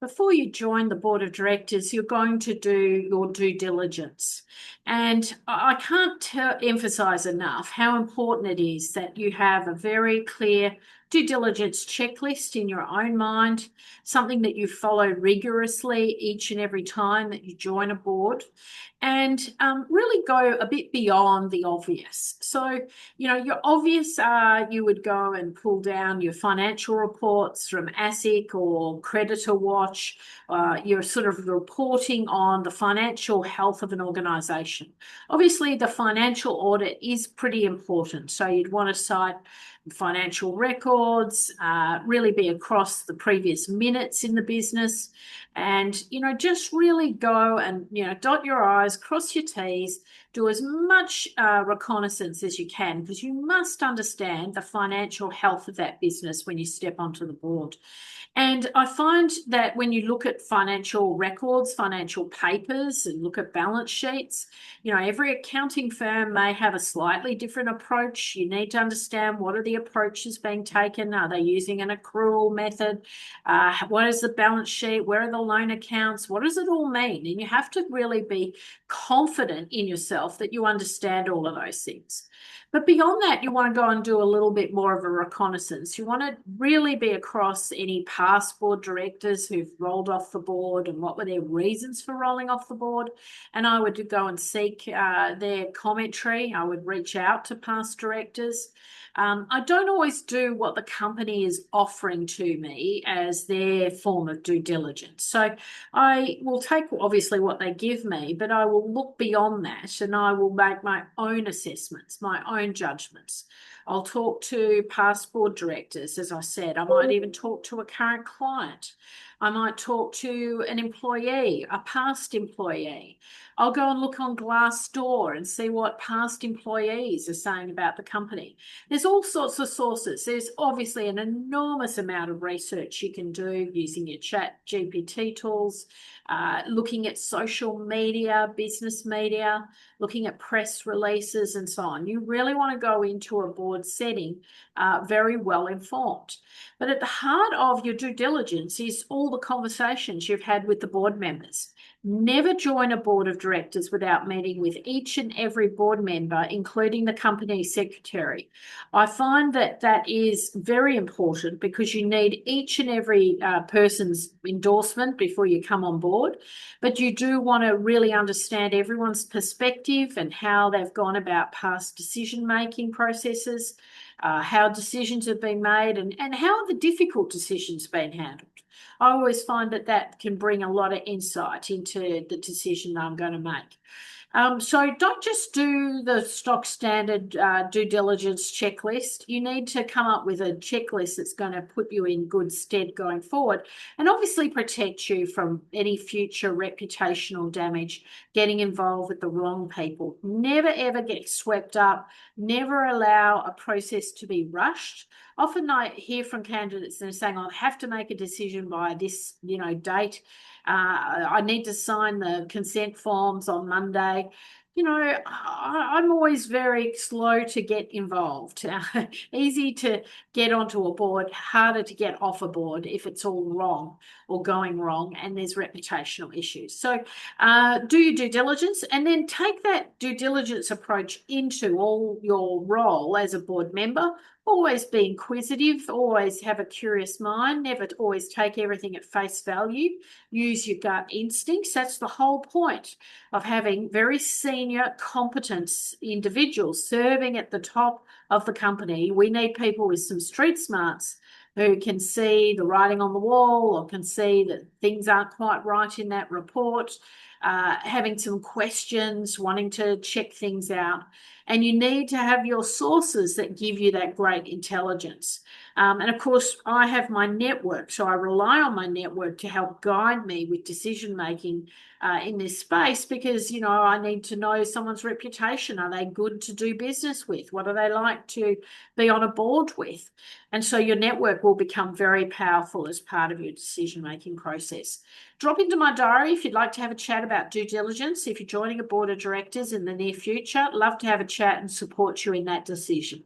before you join the board of directors, you're going to do your due diligence. And I can't emphasize enough how important it is that you have a very clear due diligence checklist in your own mind, something that you follow rigorously each and every time that you join a board, and really go a bit beyond the obvious. So, your obvious you would go and pull down your financial reports from ASIC or Creditor Watch. You're sort of reporting on the financial health of an organisation. Obviously, the financial audit is pretty important. So you'd want to cite financial records, really be across the previous minutes in the business, and just really go and dot your I's, cross your T's, do as much reconnaissance as you can, because you must understand the financial health of that business when you step onto the board. And I find that when you look at financial records, financial papers, and look at balance sheets, every accounting firm may have a slightly different approach. You need to understand what are the approaches being taken. Are they using an accrual method? What is the balance sheet? Where are the loan accounts? What does it all mean? And you have to really be confident in yourself that you understand all of those things. But beyond that, you want to go and do a little bit more of a reconnaissance. You want to really be across any past board directors who've rolled off the board and what were their reasons for rolling off the board. And I would go and seek their commentary. I would reach out to past directors. I don't always do what the company is offering to me as their form of due diligence. So I will take obviously what they give me, but I will look beyond that and I will make my own assessments, my own judgments. I'll talk to past board directors, as I said. I might even talk to a current client. I might talk to an employee, a past employee. I'll go and look on Glassdoor and see what past employees are saying about the company. There's all sorts of sources. There's obviously an enormous amount of research you can do using your chat GPT tools, looking at social media, business media, looking at press releases and so on. You really want to go into a board setting very well informed. But at the heart of your due diligence is all the conversations you've had with the board members. Never join a board of directors without meeting with each and every board member, including the company secretary. I find that that is very important because you need each and every person's endorsement before you come on board, but you do want to really understand everyone's perspective and how they've gone about past decision-making processes, how decisions have been made, and how the difficult decisions been handled. I always find that that can bring a lot of insight into the decision that I'm going to make. So don't just do the stock standard due diligence checklist. You need to come up with a checklist that's going to put you in good stead going forward and obviously protect you from any future reputational damage, getting involved with the wrong people. Never, ever get swept up. Never allow a process to be rushed. Often I hear from candidates that are saying, I have to make a decision by this, date. I need to sign the consent forms on Monday. I'm always very slow to get involved. Easy to get onto a board, harder to get off a board if it's all wrong or going wrong and there's reputational issues. So do your due diligence and then take that due diligence approach into all your role as a board member. Always be inquisitive, always have a curious mind, never always take everything at face value. Use your gut instincts. That's the whole point of having very senior, competent individuals serving at the top of the company. We need people with some street smarts who can see the writing on the wall or can see that things aren't quite right in that report, having some questions, wanting to check things out. And you need to have your sources that give you that great intelligence. And of course, I have my network, so I rely on my network to help guide me with decision making in this space because, I need to know someone's reputation. Are they good to do business with? What do they like to be on a board with? And so your network will become very powerful as part of your decision making process. Drop into my diary if you'd like to have a chat about due diligence. If you're joining a board of directors in the near future, love to have a chat and support you in that decision.